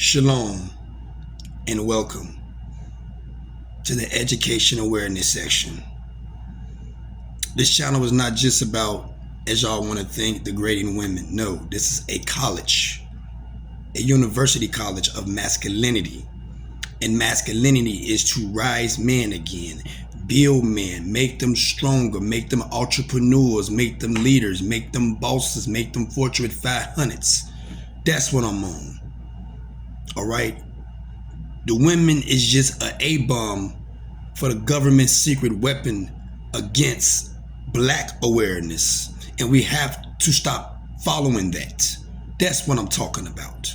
Shalom and welcome to the Education Awareness section. This channel is not just about, as y'all want to think, degrading women. No, this is a college, a university college of masculinity. And masculinity is to rise men again, build men, make them stronger, make them entrepreneurs, make them leaders, make them bosses, make them Fortune 500s. That's what I'm on. All right. The women is just a A-bomb for the government's secret weapon against black awareness. And we have to stop following that. That's what I'm talking about.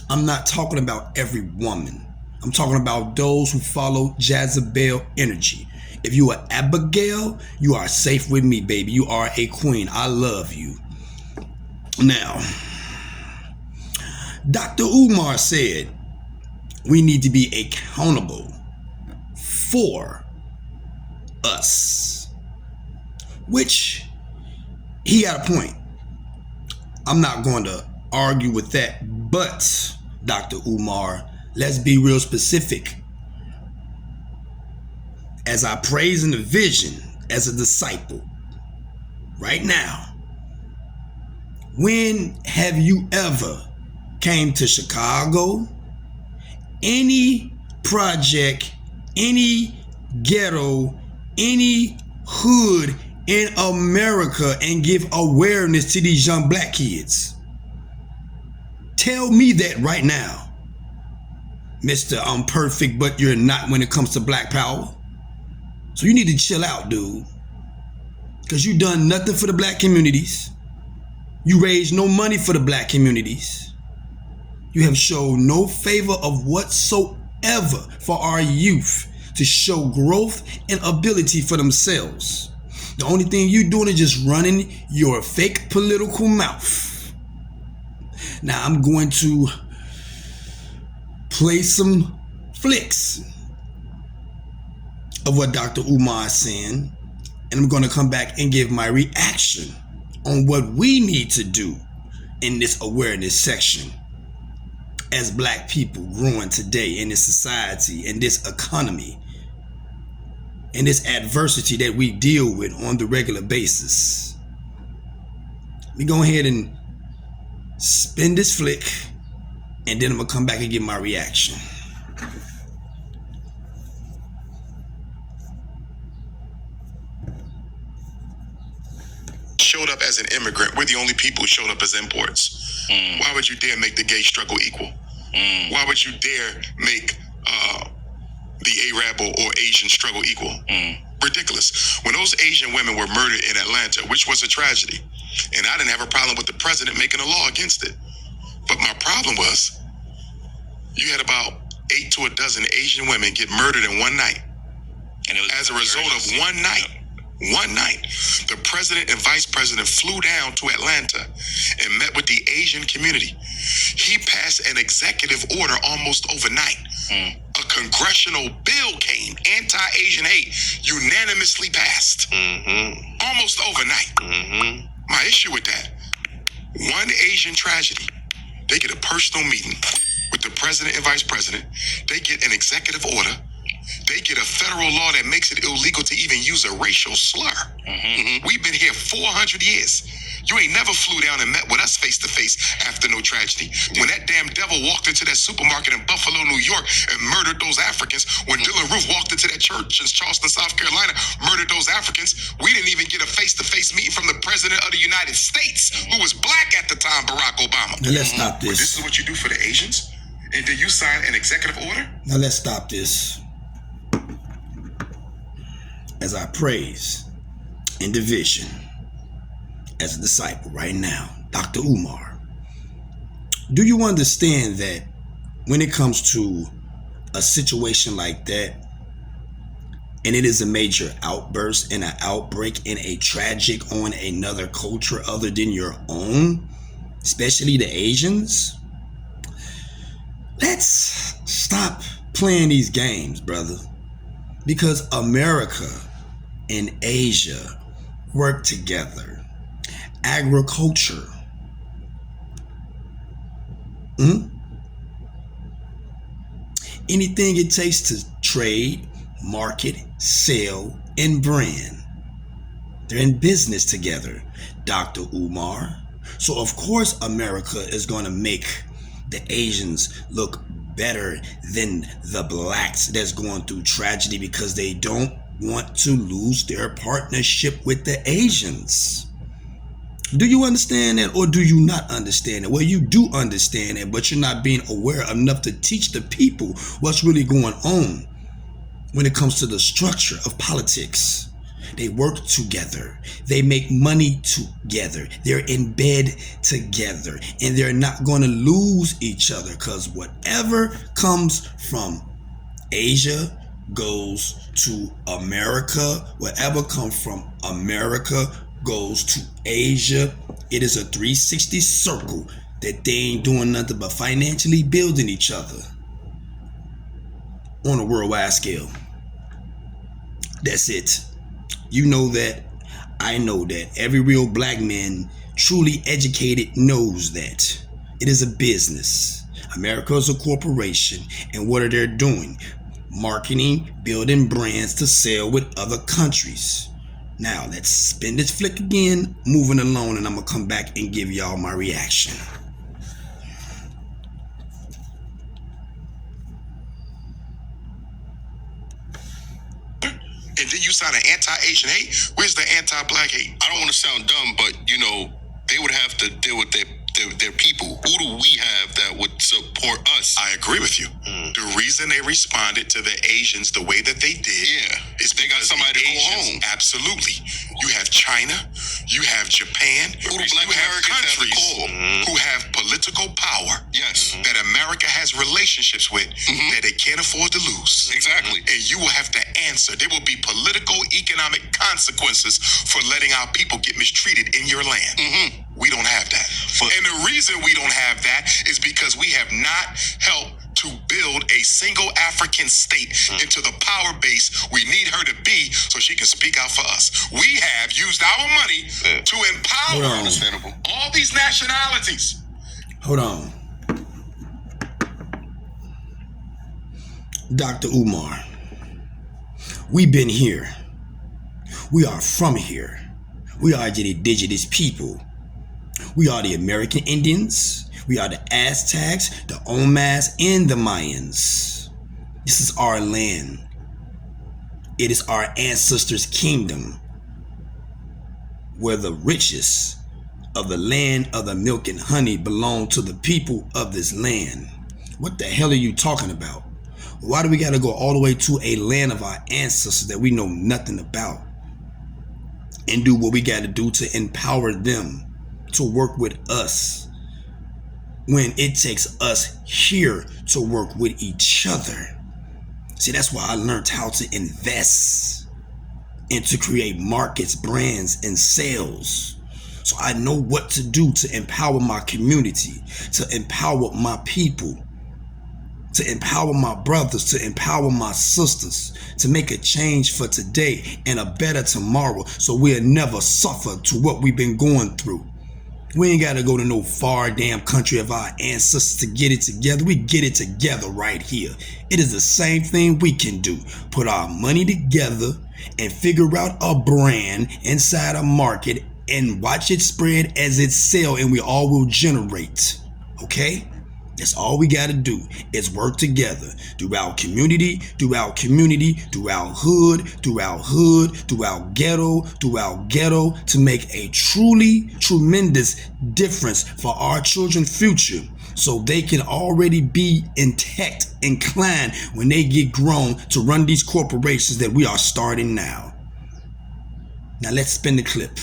I'm not talking about every woman. I'm talking about those who follow Jezebel energy. If you are Abigail, you are safe with me, baby. You are a queen. I love you. Now, Dr. Umar said we need to be accountable for us, which he had a point. I'm not going to argue with that, but Dr. Umar, let's be real specific. As I praise in the vision as a disciple right now, when have you ever came to Chicago, any project, any ghetto, any hood in America and give awareness to these young black kids? Tell me that right now, Mr. I'm perfect, but you're not when it comes to black power. So you need to chill out, dude, because you done nothing for the black communities. You raised no money for the black communities. You have shown no favor of whatsoever for our youth to show growth and ability for themselves. The only thing you doing is just running your fake political mouth. Now I'm going to play some flicks of what Dr. Umar is saying, and I'm going to come back and give my reaction on what we need to do in this awareness section as black people growing today in this society, in this economy, in this adversity that we deal with on the regular basis. Let me go ahead and spin this flick, and then I'm gonna come back and give my reaction. Showed up as an immigrant. We're the only people who showed up as imports. Why would you dare make the gay struggle equal? Why would you dare make the Arab or Asian struggle equal? Ridiculous. When those Asian women were murdered in Atlanta, which was a tragedy, and I didn't have a problem with the president making a law against it. But my problem was, you had about 8 to a dozen Asian women get murdered in one night. And it was as a result of one night. One night, the president and vice president flew down to Atlanta and met with the Asian community. He passed an executive order almost overnight. A congressional bill came, anti-Asian hate, unanimously passed. Almost overnight. My issue with that, one Asian tragedy, they get a personal meeting with the president and vice president. They get an executive order. They get a federal law that makes it illegal to even use a racial slur. We've been here 400 years. You ain't never flew down and met with us face to face after no tragedy. When that damn devil walked into that supermarket in Buffalo, New York and murdered those Africans, when Dylan Roof walked into that church in Charleston, South Carolina, murdered those Africans, we didn't even get a face-to-face meeting from the president of the United States, who was black at the time, Barack Obama. Now let's stop this. But this is what you do for the Asians? And do you sign an executive order? Now let's stop this. As I praise in division as a disciple right now, Dr. Umar, do you understand that when it comes to a situation like that, and it is a major outburst and an outbreak and a tragic on another culture other than your own, especially the Asians, let's stop playing these games, brother. Because America and Asia work together. Agriculture, anything it takes to trade, market, sell, and brand. They're in business together, Dr. Umar. So of course America is going to make the Asians look better than the blacks that's going through tragedy because they don't want to lose their partnership with the Asians. Do you understand that, or do you not understand it? Well, you do understand it, but you're not being aware enough to teach the people what's really going on when it comes to the structure of politics. They work together. They make money together. They're in bed together, and they're not going to lose each other, because whatever comes from Asia goes to America. Whatever comes from America goes to Asia. It is a 360 circle that they ain't doing nothing but financially building each other on a worldwide scale. That's it. You know that. I know that. Every real black man, truly educated, knows that. It is a business. America is a corporation. And what are they doing? Marketing, building brands to sell with other countries. Now, let's spin this flick again, moving along, and I'm going to come back and give y'all my reaction. And then you sign an anti-Asian hate? Where's the anti-black hate? I don't want to sound dumb, but, they would have to deal with their people. Who do we have that would support us? I agree with you. The reason they responded to the Asians the way that they did is they got somebody to go home. Absolutely. You have China, you have Japan, you have countries who have political power that America has relationships with that they can't afford to lose. Exactly. And you will have to answer. There will be political, economic consequences for letting our people get mistreated in your land. We don't have that. And the reason we don't have that is because we have not helped to build a single African state into the power base we need her to be so she can speak out for us. We have used our money to empower all these nationalities. Hold on. Dr. Umar, we've been here. We are from here. We are the indigenous people. We are the American Indians. We are the Aztecs, the Omas, and the Mayans. This is our land. It is our ancestors' kingdom, where the riches of the land of the milk and honey belong to the people of this land. What the hell are you talking about? Why do we got to go all the way to a land of our ancestors that we know nothing about and do what we got to do to empower them to work with us when it takes us here to work with each other? See, that's why I learned how to invest and to create markets, brands, and sales. So I know what to do to empower my community, to empower my people, to empower my brothers, to empower my sisters, to make a change for today and a better tomorrow, so we'll never suffer to what we've been going through. We ain't got to go to no far damn country of our ancestors to get it together. We get it together right here. It is the same thing we can do. Put our money together and figure out a brand inside a market and watch it spread as it sells, and we all will generate. Okay? That's all we got to do is work together throughout community, throughout hood, throughout ghetto, to make a truly tremendous difference for our children's future, so they can already be intact, inclined when they get grown to run these corporations that we are starting now. Now let's spin the clip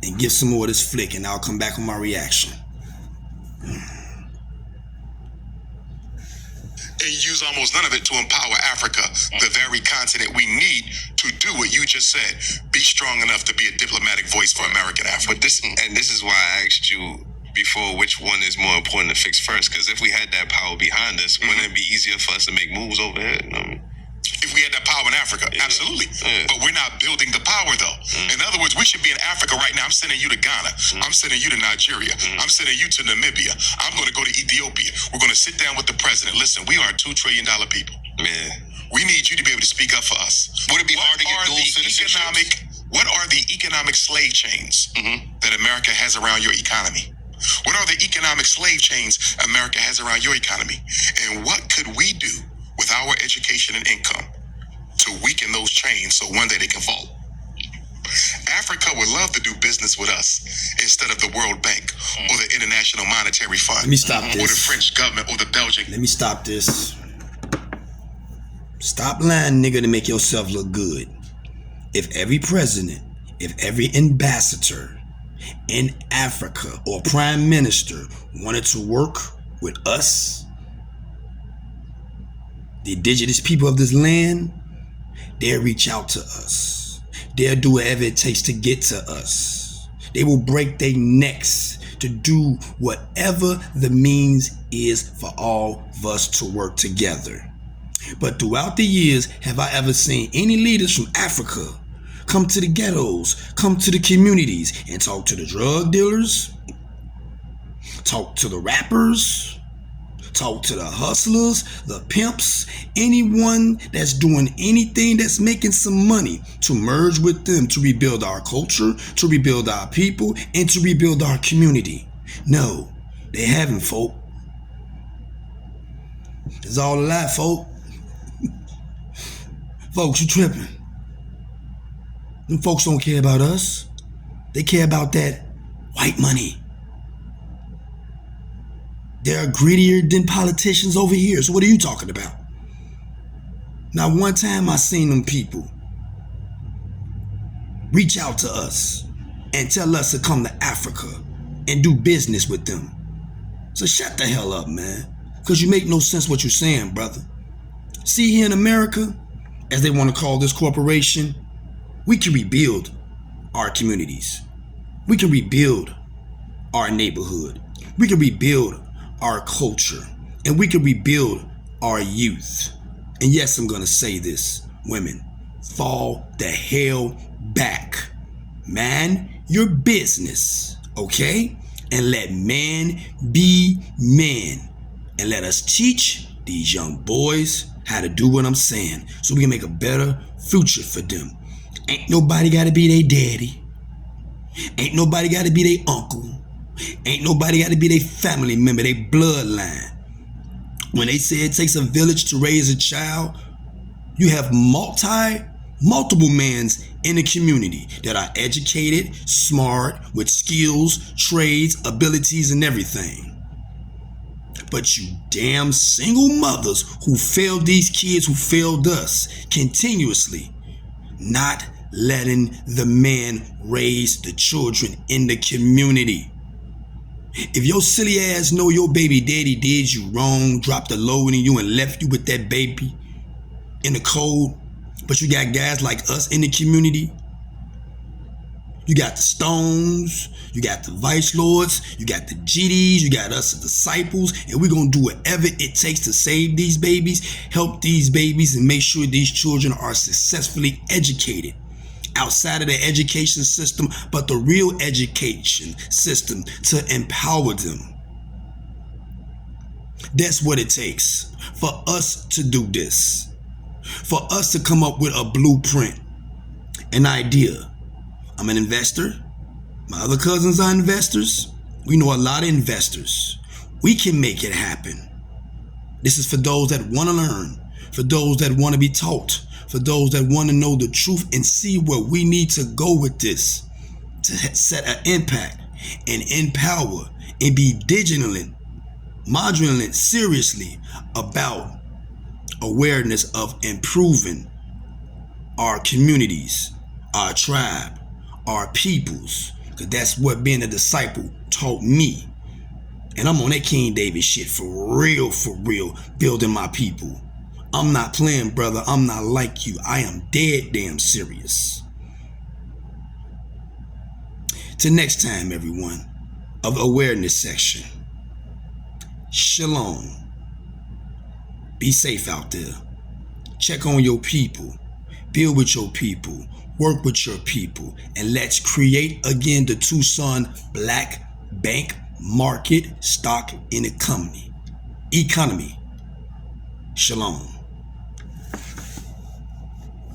and give some more of this flick, and I'll come back with my reaction. And use almost none of it to empower Africa, the very continent we need to do what you just said. Be strong enough to be a diplomatic voice for American Africa. But this is why I asked you before which one is more important to fix first. Because if we had that power behind us, wouldn't it be easier for us to make moves over here? If if we had that power in Africa. Absolutely. But we're not building the power, though. In other words, we should be in Africa right now. I'm sending you to Ghana. I'm sending you to Nigeria. I'm sending you to Namibia. I'm going to go to Ethiopia. We're going to sit down with the president. Listen, we are a $2 trillion people. We need you to be able to speak up for us. Would it be hard to get dual citizenship? What are the economic slave chains that America has around your economy? What are the economic slave chains America has around your economy? And what could we do with our education and income to weaken those chains so one day they can fall? Africa would love to do business with us instead of the World Bank or the International Monetary Fund. Let me stop this. Or the French government or the Belgian. Let me stop this. Stop lying, nigga, to make yourself look good. If every president, if every ambassador in Africa or prime minister wanted to work with us, the indigenous people of this land, they'll reach out to us. They'll do whatever it takes to get to us. They will break their necks to do whatever the means is for all of us to work together. But throughout the years, have I ever seen any leaders from Africa come to the ghettos, come to the communities, and talk to the drug dealers, talk to the rappers, talk to the hustlers, the pimps, anyone that's doing anything that's making some money, to merge with them, to rebuild our culture, to rebuild our people, and to rebuild our community? No, they haven't, folk. It's all a lie, folk. Folks, you tripping. Them folks don't care about us. They care about that white money. They're greedier than politicians over here. So what are you talking about? Now, one time I seen them people reach out to us and tell us to come to Africa and do business with them. So shut the hell up, man. Because you make no sense what you're saying, brother. See, here in America, as they want to call this corporation, we can rebuild our communities. We can rebuild our neighborhood. We can rebuild our culture. And we can rebuild our youth. And yes, I'm going to say this. Women, fall the hell back. Man your business, okay? And let men be men. And let us teach these young boys how to do what I'm saying, so we can make a better future for them. Ain't nobody gotta be their daddy. Ain't nobody gotta be their uncle. Ain't nobody gotta be their family member, their bloodline. When they say it takes a village to raise a child, you have multiple mans in the community that are educated, smart, with skills, trades, abilities, and everything. But you damn single mothers who failed these kids, who failed us continuously, not letting the man raise the children in the community. If your silly ass know your baby daddy did you wrong, dropped a load in you and left you with that baby in the cold, but you got guys like us in the community, you got the Stones, you got the Vice Lords, you got the GDs, you got us, the disciples, and we're going to do whatever it takes to save these babies, help these babies, and make sure these children are successfully educated outside of the education system, but the real education system to empower them. That's what it takes for us to do this, for us to come up with a blueprint, an idea. I'm an investor. My other cousins are investors. We know a lot of investors. We can make it happen. This is for those that want to learn, for those that want to be taught, for those that want to know the truth and see where we need to go with this to set an impact and empower and be vigilant, modulant seriously about awareness of improving our communities, our tribe, our peoples, because that's what being a disciple taught me. And I'm on that King David shit for real, building my people. I'm not playing, brother. I'm not like you. I am dead damn serious. Till next time, everyone, of the awareness section. Shalom. Be safe out there. check on your people, build with your people, work with your people, and let's create again the Tucson Black Bank Market Stock and Economy. Shalom.